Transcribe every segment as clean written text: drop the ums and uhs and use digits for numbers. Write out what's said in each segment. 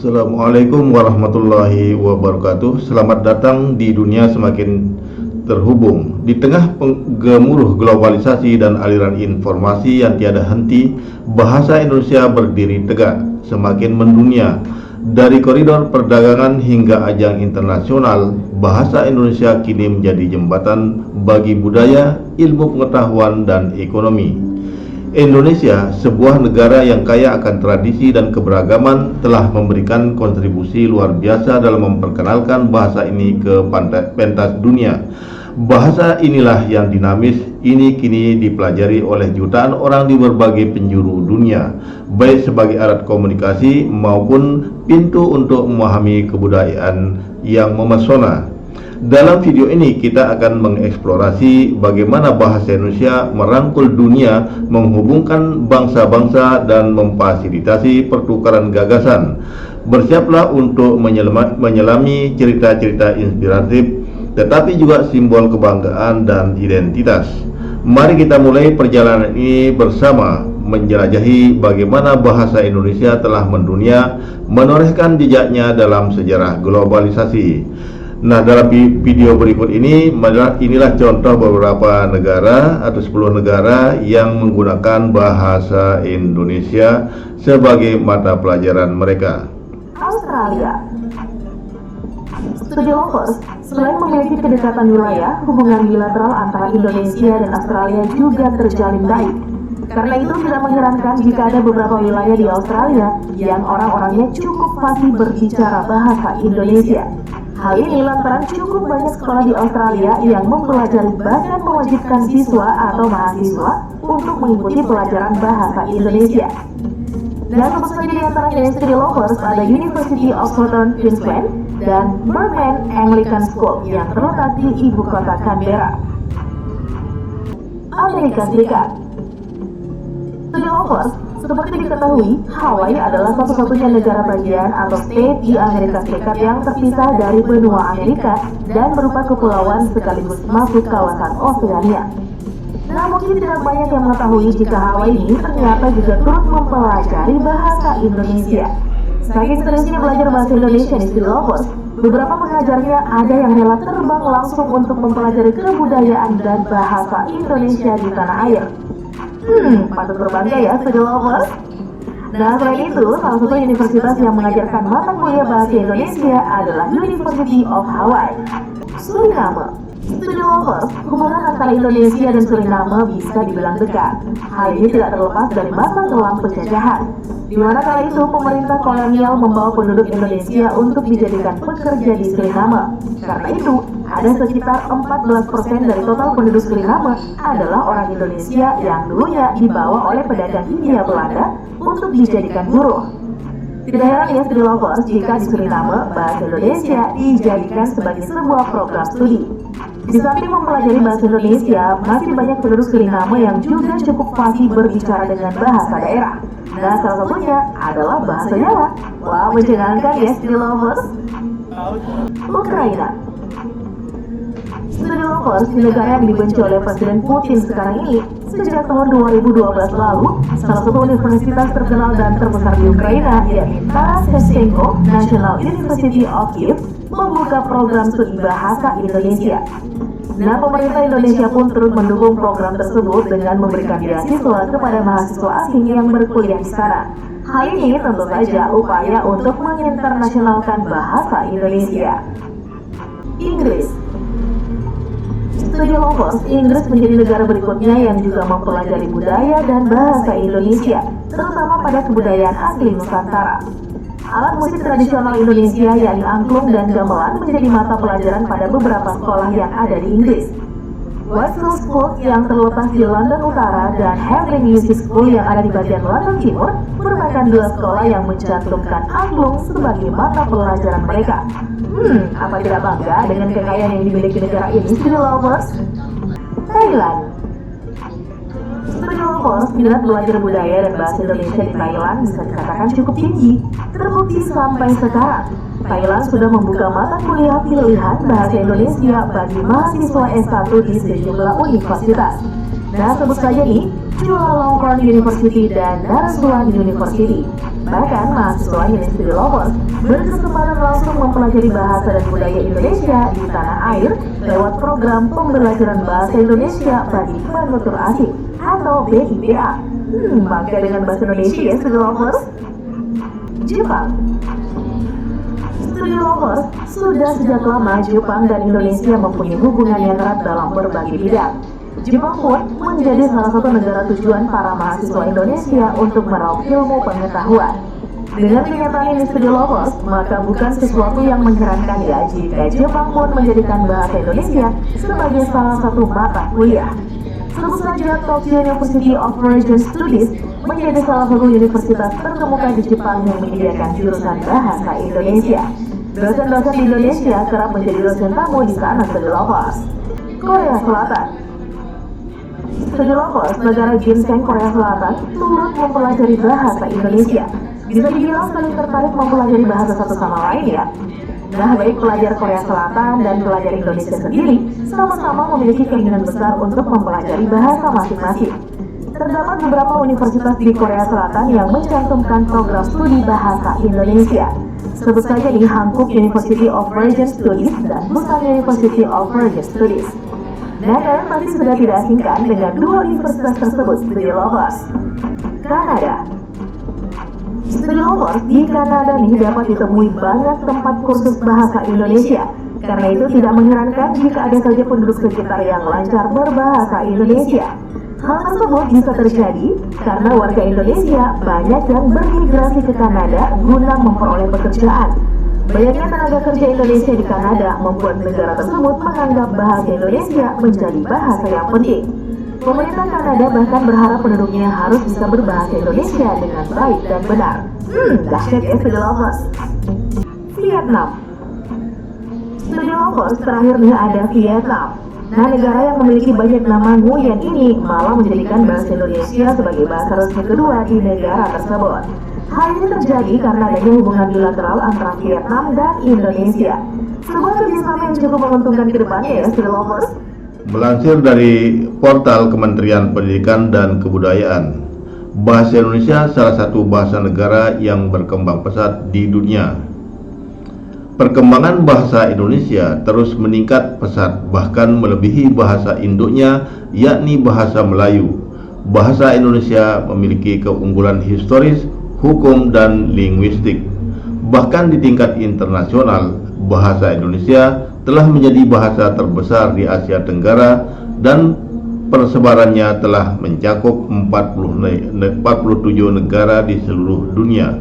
Assalamualaikum warahmatullahi wabarakatuh. Selamat datang di dunia semakin terhubung. Di tengah gemuruh globalisasi dan aliran informasi yang tiada henti, bahasa Indonesia berdiri tegak, semakin mendunia. Dari koridor perdagangan hingga ajang internasional, bahasa Indonesia kini menjadi jembatan bagi budaya, ilmu pengetahuan, dan ekonomi. Indonesia, sebuah negara yang kaya akan tradisi dan keberagaman, telah memberikan kontribusi luar biasa dalam memperkenalkan bahasa ini ke pentas dunia. Bahasa inilah yang dinamis ini kini dipelajari oleh jutaan orang di berbagai penjuru dunia, baik sebagai alat komunikasi maupun pintu untuk memahami kebudayaan yang memesona. Dalam video ini kita akan mengeksplorasi bagaimana bahasa Indonesia merangkul dunia, menghubungkan bangsa-bangsa, dan memfasilitasi pertukaran gagasan. Bersiaplah untuk menyelami cerita-cerita inspiratif, tetapi juga simbol kebanggaan dan identitas. Mari kita mulai perjalanan ini bersama, menjelajahi bagaimana bahasa Indonesia telah mendunia, menorehkan jejaknya dalam sejarah globalisasi. Nah, dalam video berikut ini, inilah contoh beberapa negara atau 10 negara yang menggunakan bahasa Indonesia sebagai mata pelajaran mereka. Australia. Studi Lovers, selain memiliki kedekatan wilayah, hubungan bilateral antara Indonesia dan Australia juga terjalin baik. Karena itu tidak mengherankan jika ada beberapa wilayah di Australia yang orang-orangnya cukup fasih berbicara bahasa Indonesia. Hal ini lantaran cukup banyak sekolah di Australia yang mempelajari bahkan mewajibkan siswa atau mahasiswa untuk mengikuti pelajaran bahasa Indonesia. Dan tentu saja di antaranya yang Studi Lovers ada University of Southern Queensland dan Burman Anglican School yang terletak di ibu kota Canberra. Amerika Serikat. Studi Lovers, seperti diketahui, Hawaii adalah satu-satunya negara bagian atau state di Amerika Serikat yang terpisah dari benua Amerika dan berupa kepulauan sekaligus masuk kawasan Oseania. Nah, mungkin tidak banyak yang mengetahui jika Hawaii ini ternyata juga turut mempelajari bahasa Indonesia. Saking seriusnya belajar bahasa Indonesia di Studi Lovers, beberapa pengajarnya ada yang rela terbang langsung untuk mempelajari kebudayaan dan bahasa Indonesia di tanah air. Patut berbangga ya Studi Lovers. Nah, selain itu, salah satu universitas yang mengajarkan mata kuliah bahasa Indonesia adalah University of Hawaii. Suriname. Studi Lovers, hubungan antara Indonesia dan Suriname bisa dibilang dekat. Hal ini tidak terlepas dari masa kelam penjajahan, di mana kala itu pemerintah kolonial membawa penduduk Indonesia untuk dijadikan pekerja di Suriname. Karena itu, ada sekitar 14% dari total penduduk Suriname adalah orang Indonesia yang dulunya dibawa oleh pedagang Hindia Belanda untuk dijadikan buruh. Tidak heran ya Studi Lovers jika di Suriname bahasa Indonesia dijadikan sebagai sebuah program studi. Di samping mempelajari bahasa Indonesia, masih banyak penduduk Suriname yang juga cukup fasih berbicara dengan bahasa daerah. Nah, salah satunya adalah bahasa Jawa. Wah, mencengangkan ya Studi Lovers. Ukraina. Studi Lovers, di negara yang dibenci oleh Presiden Putin sekarang ini, sejak tahun 2012 lalu, salah satu universitas terkenal dan terbesar di Ukraina, yakni Taras Shevchenko National University of Kyiv, membuka program studi bahasa Indonesia. Nah, pemerintah Indonesia pun turut mendukung program tersebut dengan memberikan beasiswa kepada mahasiswa asing yang berkuliah di sana. Hal ini tentu saja upaya untuk menginternasionalkan bahasa Indonesia. Inggris. Studi Lovers, Inggris menjadi negara berikutnya yang juga mempelajari budaya dan bahasa Indonesia, terutama pada kebudayaan asli Nusantara. Alat musik tradisional Indonesia yakni angklung dan gamelan menjadi mata pelajaran pada beberapa sekolah yang ada di Inggris. Westfield School yang terletak di London Utara dan Henley Music School yang ada di bagian London Timur merupakan dua sekolah yang mencantumkan angklung sebagai mata pelajaran mereka. Apa tidak bangga dengan kekayaan yang dimiliki negara ini, Studi Lovers? Thailand. Studi Lovers, minat belajar budaya dan bahasa Indonesia di Thailand bisa dikatakan cukup tinggi. Terbukti sampai sekarang, Thailand sudah membuka mata kuliah pilihan bahasa Indonesia bagi mahasiswa S1 di sejumlah universitas. Nah, sebut saja nih, Chulalongkorn Capricorn University dan Darussulan University. Bahkan mahasiswa University Lovers berkesempatan langsung mempelajari bahasa dan budaya Indonesia di tanah air lewat program pembelajaran bahasa Indonesia bagi penutur asing atau BIPA. Bangga dengan bahasa Indonesia ya, Study Lovers. Jepang. Study Lovers, sudah sejak lama Jepang dan Indonesia mempunyai hubungan yang erat dalam berbagai bidang. Jepang pun menjadi salah satu negara tujuan para mahasiswa Indonesia untuk meraup ilmu pengetahuan. Dengan kenyataan ini Study Lovers, maka bukan sesuatu yang mengherankan ya jika Jepang pun menjadikan bahasa Indonesia sebagai salah satu mata kuliah. Sebut saja Tokyo University of Asian Studies menjadi salah satu universitas terkemuka di Jepang yang menyediakan jurusan bahasa Indonesia. Dosen-dosen di Indonesia kerap menjadi dosen tamu di sana Study Lovers. Korea Selatan. Study Lovers, negara ginseng Korea Selatan turut mempelajari bahasa Indonesia. Bisa dibilang saling tertarik mempelajari bahasa satu sama lain ya. Nah, baik pelajar Korea Selatan dan pelajar Indonesia sendiri sama-sama memiliki keinginan besar untuk mempelajari bahasa masing-masing. Terdapat beberapa universitas di Korea Selatan yang mencantumkan program studi bahasa Indonesia. Sebut saja di Hankook University of Asian Studies dan Busan University of Asian Studies. Nah, kalian pasti sudah tidak asingkan dengan dua universitas tersebut, Study Lovers. Kanada. Study Lovers, di Kanada nih dapat ditemui banyak tempat kursus bahasa Indonesia. Karena itu tidak mengherankan jika ada saja penduduk sekitar yang lancar berbahasa Indonesia. Hal tersebut bisa terjadi karena warga Indonesia banyak yang bermigrasi ke Kanada guna memperoleh pekerjaan. Banyaknya tenaga kerja Indonesia di Kanada membuat negara tersebut menganggap bahasa Indonesia menjadi bahasa yang penting. Pemerintah Kanada bahkan berharap penduduknya harus bisa berbahasa Indonesia dengan baik dan benar. Dahsyat ya Study Lovers. Vietnam. Study Lovers, terakhirnya ada Vietnam. Nah, negara yang memiliki banyak nama Nguyen ini malah menjadikan bahasa Indonesia sebagai bahasa resmi kedua di negara tersebut. Hal ini terjadi karena adanya hubungan bilateral antara Vietnam dan Indonesia. Sebuah kerjasama yang cukup menguntungkan ke depannya ya Study Lovers. Melansir dari portal Kementerian Pendidikan dan Kebudayaan, bahasa Indonesia salah satu bahasa negara yang berkembang pesat di dunia. Perkembangan bahasa Indonesia terus meningkat pesat, bahkan melebihi bahasa induknya, yakni bahasa Melayu. Bahasa Indonesia memiliki keunggulan historis, hukum, dan linguistik. Bahkan di tingkat internasional, bahasa Indonesia telah menjadi bahasa terbesar di Asia Tenggara dan persebarannya telah mencakup 47 negara di seluruh dunia.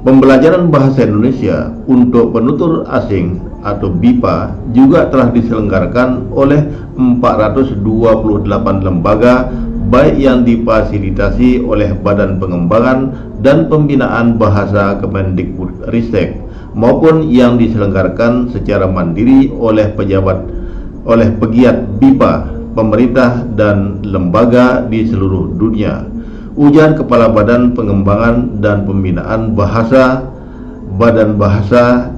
Pembelajaran bahasa Indonesia untuk penutur asing atau BIPA juga telah diselenggarakan oleh 428 lembaga, baik yang difasilitasi oleh Badan Pengembangan dan Pembinaan Bahasa Kemendikbudristek maupun yang diselenggarakan secara mandiri oleh pegiat BIPA, pemerintah dan lembaga di seluruh dunia. Ujar Kepala Badan Pengembangan dan Pembinaan Bahasa Badan Bahasa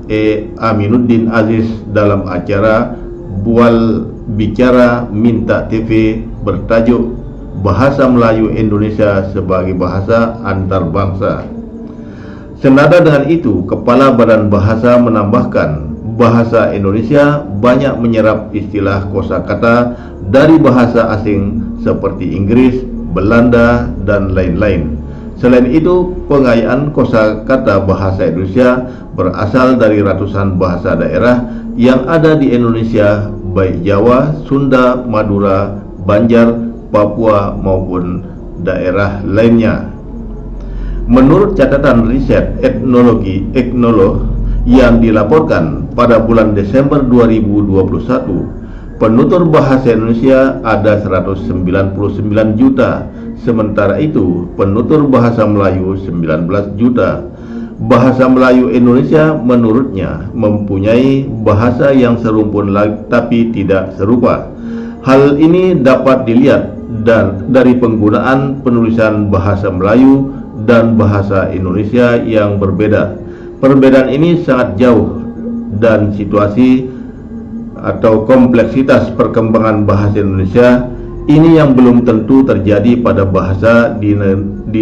Aminuddin Aziz dalam acara Bual Bicara Minta TV bertajuk Bahasa Melayu Indonesia sebagai Bahasa Antarbangsa. Senada dengan itu, Kepala Badan Bahasa menambahkan, bahasa Indonesia banyak menyerap istilah kosakata dari bahasa asing seperti Inggris, Belanda, dan lain-lain. Selain itu, pengayaan kosakata bahasa Indonesia berasal dari ratusan bahasa daerah yang ada di Indonesia, baik Jawa, Sunda, Madura, Banjar, Papua, maupun daerah lainnya. Menurut catatan riset etnologi yang dilaporkan pada bulan Desember 2021, penutur bahasa Indonesia ada 199 juta, sementara itu penutur bahasa Melayu 19 juta. Bahasa Melayu Indonesia menurutnya mempunyai bahasa yang serumpun tapi tidak serupa. Hal ini dapat dilihat dari penggunaan penulisan bahasa Melayu dan bahasa Indonesia yang berbeda. Perbedaan ini sangat jauh dan situasi atau kompleksitas perkembangan bahasa Indonesia Ini yang belum tentu terjadi pada bahasa di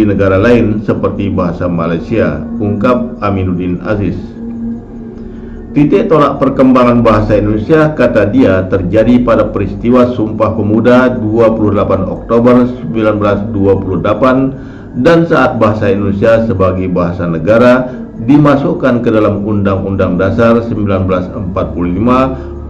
negara lain seperti bahasa Malaysia, ungkap Aminuddin Aziz. Titik tolak perkembangan bahasa Indonesia, kata dia, terjadi pada peristiwa Sumpah Pemuda 28 Oktober 1928 dan saat bahasa Indonesia sebagai bahasa negara dimasukkan ke dalam Undang-Undang Dasar 1945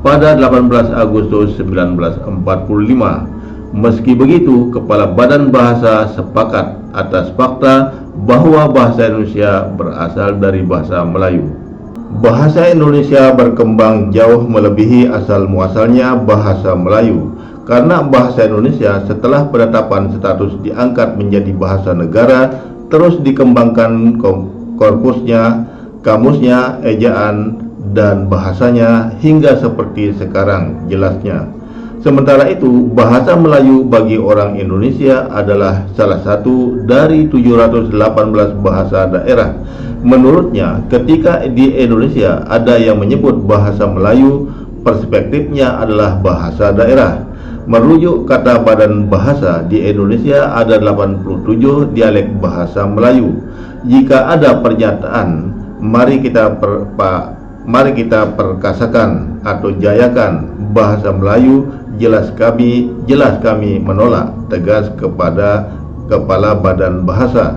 pada 18 Agustus 1945. Meski begitu, Kepala Badan Bahasa sepakat atas fakta bahwa bahasa Indonesia berasal dari bahasa Melayu. Bahasa Indonesia berkembang jauh melebihi asal-muasalnya bahasa Melayu, karena bahasa Indonesia setelah penetapan status diangkat menjadi bahasa negara terus dikembangkan korpusnya, kamusnya, ejaan, dan bahasanya hingga seperti sekarang jelasnya. Sementara itu, bahasa Melayu bagi orang Indonesia adalah salah satu dari 718 bahasa daerah. Menurutnya, ketika di Indonesia ada yang menyebut bahasa Melayu, perspektifnya adalah bahasa daerah. Merujuk kata Badan Bahasa, di Indonesia ada 87 dialek bahasa Melayu. Jika ada pernyataan, mari kita perkasakan atau jayakan bahasa Melayu, jelas kami menolak, tegas kepada Kepala Badan Bahasa.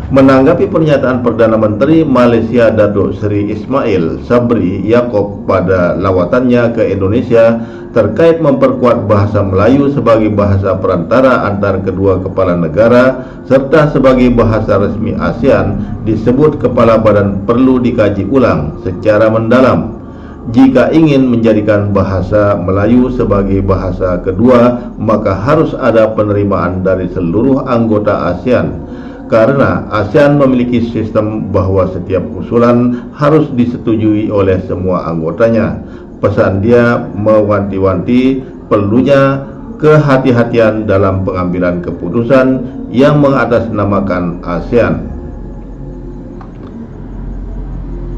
Menanggapi pernyataan Perdana Menteri Malaysia Datuk Seri Ismail Sabri Yaakob pada lawatannya ke Indonesia terkait memperkuat bahasa Melayu sebagai bahasa perantara antar kedua kepala negara serta sebagai bahasa resmi ASEAN, disebut Kepala Badan perlu dikaji ulang secara mendalam. Jika ingin menjadikan bahasa Melayu sebagai bahasa kedua, maka harus ada penerimaan dari seluruh anggota ASEAN. Karena ASEAN memiliki sistem bahwa setiap usulan harus disetujui oleh semua anggotanya. Pesan dia mewanti-wanti perlunya kehati-hatian dalam pengambilan keputusan yang mengatasnamakan ASEAN.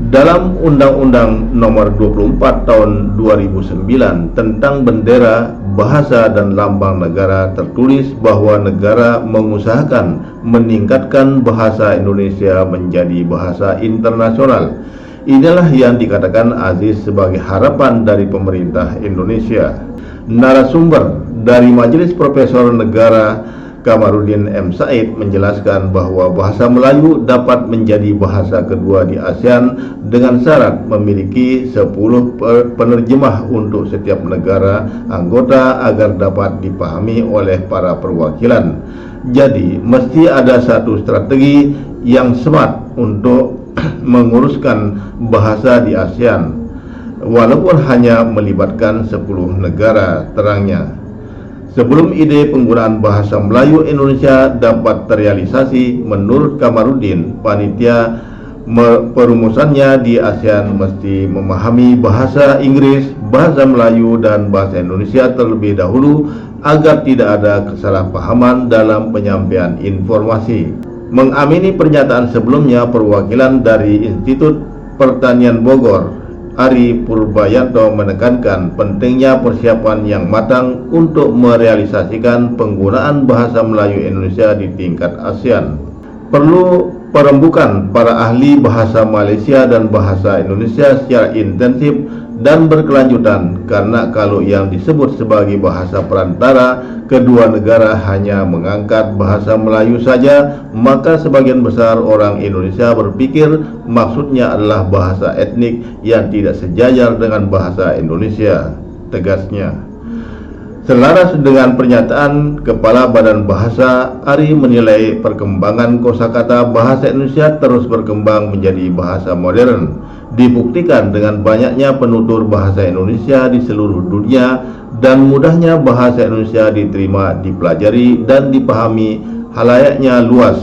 Dalam Undang-Undang Nomor 24 Tahun 2009 tentang bendera, bahasa dan lambang negara tertulis bahwa negara mengusahakan meningkatkan bahasa Indonesia menjadi bahasa internasional. Inilah yang dikatakan Aziz sebagai harapan dari pemerintah Indonesia. Narasumber dari Majelis Profesor Negara Kamarudin M. Said menjelaskan bahwa bahasa Melayu dapat menjadi bahasa kedua di ASEAN dengan syarat memiliki 10 penerjemah untuk setiap negara anggota agar dapat dipahami oleh para perwakilan. Jadi, mesti ada satu strategi yang smart untuk menguruskan bahasa di ASEAN, walaupun hanya melibatkan 10 negara, terangnya. Sebelum ide penggunaan bahasa Melayu Indonesia dapat terrealisasi, menurut Kamarudin, panitia perumusannya di ASEAN mesti memahami bahasa Inggris, bahasa Melayu, dan bahasa Indonesia terlebih dahulu agar tidak ada kesalahpahaman dalam penyampaian informasi. Mengamini pernyataan sebelumnya, perwakilan dari Institut Pertanian Bogor, Ari Purbayanto, menekankan pentingnya persiapan yang matang untuk merealisasikan penggunaan bahasa Melayu Indonesia di tingkat ASEAN. Perlu perembukan para ahli bahasa Malaysia dan bahasa Indonesia secara intensif dan berkelanjutan, karena kalau yang disebut sebagai bahasa perantara kedua negara hanya mengangkat bahasa Melayu saja, maka sebagian besar orang Indonesia berpikir maksudnya adalah bahasa etnik yang tidak sejajar dengan bahasa Indonesia, tegasnya. Selaras dengan pernyataan Kepala Badan Bahasa, Ari menilai perkembangan kosakata bahasa Indonesia terus berkembang menjadi bahasa modern, dibuktikan dengan banyaknya penutur bahasa Indonesia di seluruh dunia dan mudahnya bahasa Indonesia diterima, dipelajari, dan dipahami halayaknya luas.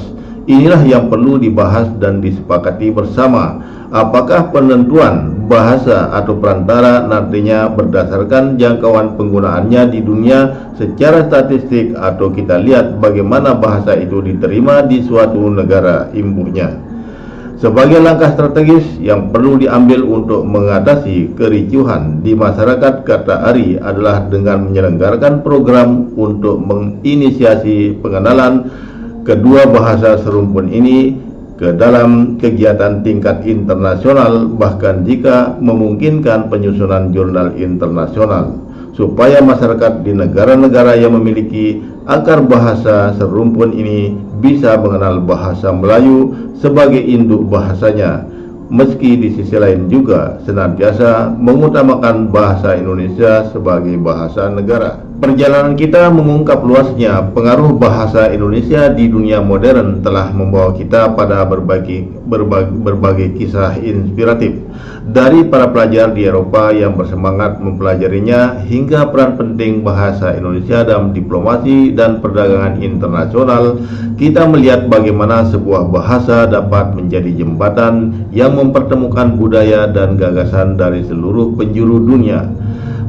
Inilah yang perlu dibahas dan disepakati bersama. Apakah penentuan bahasa atau perantara nantinya berdasarkan jangkauan penggunaannya di dunia secara statistik, atau kita lihat bagaimana bahasa itu diterima di suatu negara, imbuhnya. sebagai langkah strategis yang perlu diambil untuk mengatasi kericuhan di masyarakat, kata Ari, adalah dengan menyelenggarakan program untuk menginisiasi pengenalan kedua bahasa serumpun ini ke dalam kegiatan tingkat internasional, bahkan jika memungkinkan penyusunan jurnal internasional, supaya masyarakat di negara-negara yang memiliki akar bahasa serumpun ini bisa mengenal bahasa Melayu sebagai induk bahasanya, meski di sisi lain juga senantiasa mengutamakan bahasa Indonesia sebagai bahasa negara. Perjalanan kita mengungkap luasnya pengaruh bahasa Indonesia di dunia modern telah membawa kita pada berbagai kisah inspiratif, dari para pelajar di Eropa yang bersemangat mempelajarinya hingga peran penting bahasa Indonesia dalam diplomasi dan perdagangan internasional. Kita melihat bagaimana sebuah bahasa dapat menjadi jembatan yang mempertemukan budaya dan gagasan dari seluruh penjuru dunia.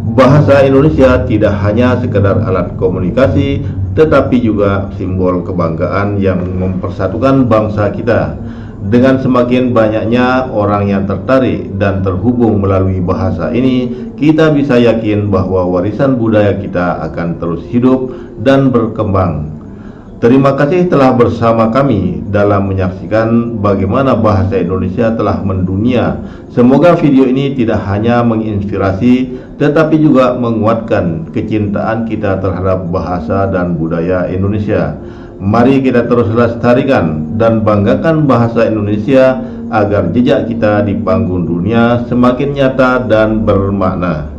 Bahasa Indonesia tidak hanya sekedar alat komunikasi, tetapi juga simbol kebanggaan yang mempersatukan bangsa kita. Dengan semakin banyaknya orang yang tertarik dan terhubung melalui bahasa ini, kita bisa yakin bahwa warisan budaya kita akan terus hidup dan berkembang. Terima kasih telah bersama kami dalam menyaksikan bagaimana bahasa Indonesia telah mendunia. Semoga video ini tidak hanya menginspirasi, tetapi juga menguatkan kecintaan kita terhadap bahasa dan budaya Indonesia. Mari kita terus lestarikan dan banggakan bahasa Indonesia agar jejak kita di panggung dunia semakin nyata dan bermakna.